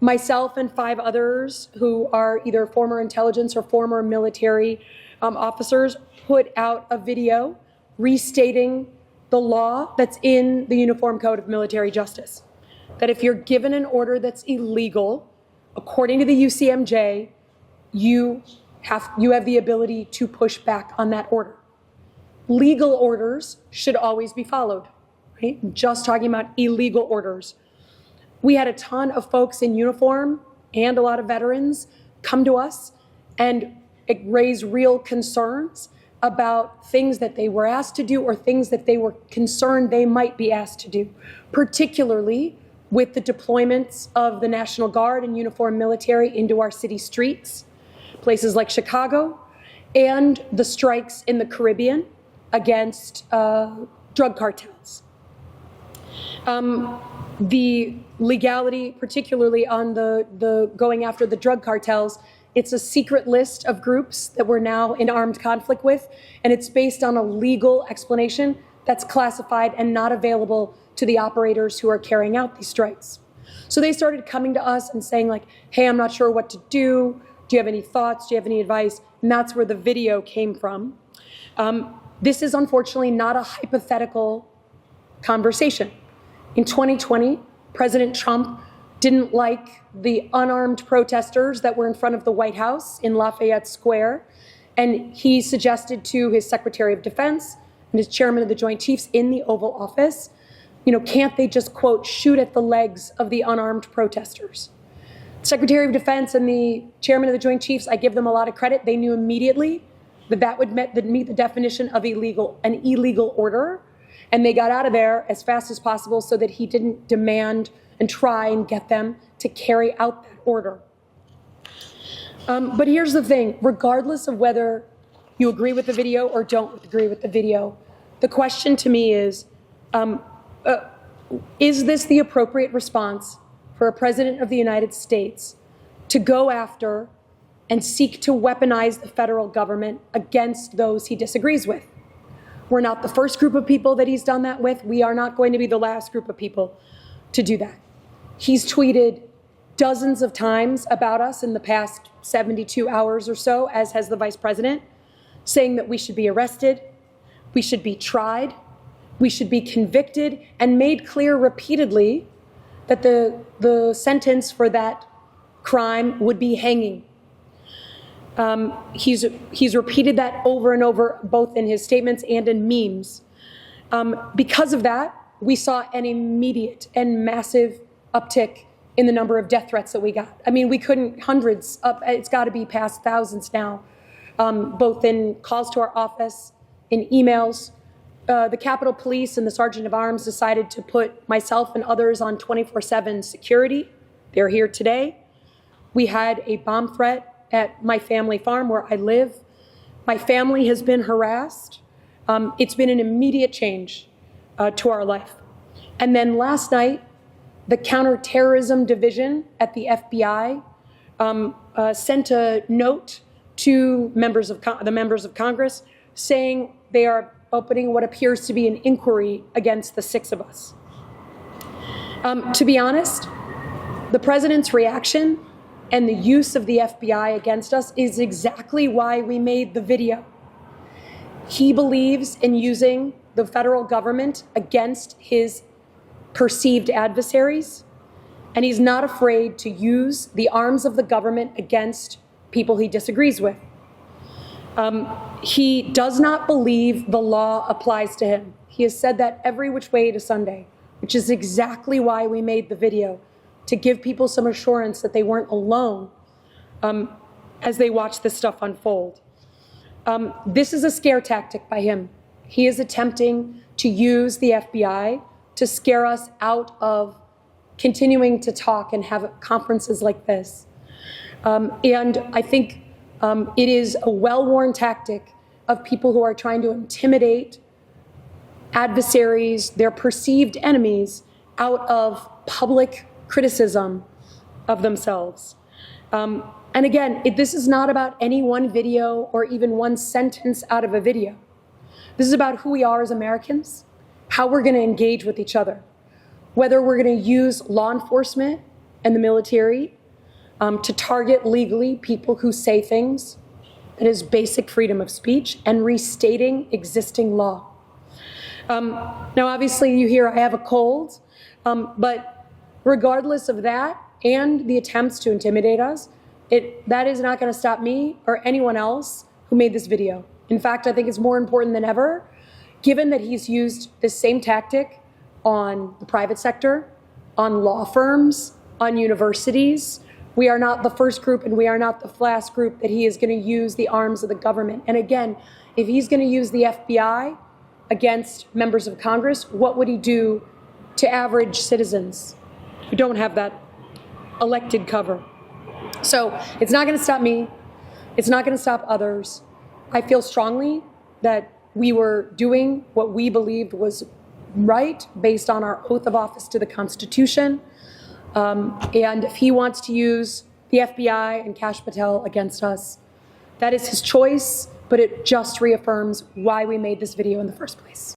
Myself and 5 others who are either former intelligence or former military officers put out a video restating the law that's in the Uniform Code of Military Justice. That if you're given an order that's illegal, according to the UCMJ, you have the ability to push back on that order. Legal orders should always be followed, right? I'm just talking about illegal orders. We had a ton of folks in uniform and a lot of veterans come to us and raise real concerns about things that they were asked to do or things that they were concerned they might be asked to do, particularly with the deployments of the National Guard and uniformed military into our city streets, places like Chicago, and the strikes in the Caribbean against drug cartels. The legality, particularly on the going after the drug cartels, it's a secret list of groups that we're now in armed conflict with, and it's based on a legal explanation that's classified and not available to the operators who are carrying out these strikes. So they started coming to us and saying like, hey, I'm not sure what to do. Do you have any thoughts? Do you have any advice? And that's where the video came from. This is unfortunately not a hypothetical conversation. In 2020, President Trump didn't like the unarmed protesters that were in front of the White House in Lafayette Square, and he suggested to his Secretary of Defense and his Chairman of the Joint Chiefs in the Oval Office, can't they just, quote, shoot at the legs of the unarmed protesters? Secretary of Defense and the Chairman of the Joint Chiefs, I give them a lot of credit. They knew immediately that would meet the definition of an illegal order, and they got out of there as fast as possible so that he didn't demand and try and get them to carry out that order. But here's the thing, regardless of whether you agree with the video or don't agree with the video, the question to me is this the appropriate response for a president of the United States to go after and seek to weaponize the federal government against those he disagrees with? We're not the first group of people that he's done that with. We are not going to be the last group of people to do that. He's tweeted dozens of times about us in the past 72 hours or so, as has the vice president, saying that we should be arrested, we should be tried, we should be convicted, and made clear repeatedly that the sentence for that crime would be hanging. He's repeated that over and over, both in his statements and in memes. Because of that, we saw an immediate and massive uptick in the number of death threats that we got. I mean, we couldn't, hundreds, it's got to be past thousands now, both in calls to our office, in emails. The Capitol Police and the Sergeant of Arms decided to put myself and others on 24/7 security. They're here today. We had a bomb threat at my family farm where I live. My family has been harassed. It's been an immediate change to our life. And then last night, the Counterterrorism Division at the FBI sent a note to the members of Congress saying they are opening what appears to be an inquiry against the 6 of us. To be honest, the president's reaction and the use of the FBI against us is exactly why we made the video. He believes in using the federal government against his perceived adversaries, and he's not afraid to use the arms of the government against people he disagrees with. He does not believe the law applies to him. He has said that every which way to Sunday, which is exactly why we made the video, to give people some assurance that they weren't alone as they watch this stuff unfold. This is a scare tactic by him. He is attempting to use the FBI to scare us out of continuing to talk and have conferences like this. And I think it is a well-worn tactic of people who are trying to intimidate adversaries, their perceived enemies, out of public criticism of themselves. And again, this is not about any one video or even one sentence out of a video. This is about who we are as Americans, how we're going to engage with each other, whether we're going to use law enforcement and the military to target legally people who say things. That is basic freedom of speech and restating existing law. Now, obviously, you hear I have a cold, but regardless of that and the attempts to intimidate us, that is not going to stop me or anyone else who made this video. In fact, I think it's more important than ever, given that he's used this same tactic on the private sector, on law firms, on universities. We are not the first group and we are not the last group that he is going to use the arms of the government. And again, if he's going to use the FBI against members of Congress, what would he do to average citizens who don't have that elected cover? So it's not going to stop me. It's not going to stop others. I feel strongly that we were doing what we believed was right based on our oath of office to the Constitution. And if he wants to use the FBI and Kash Patel against us, that is his choice, but it just reaffirms why we made this video in the first place.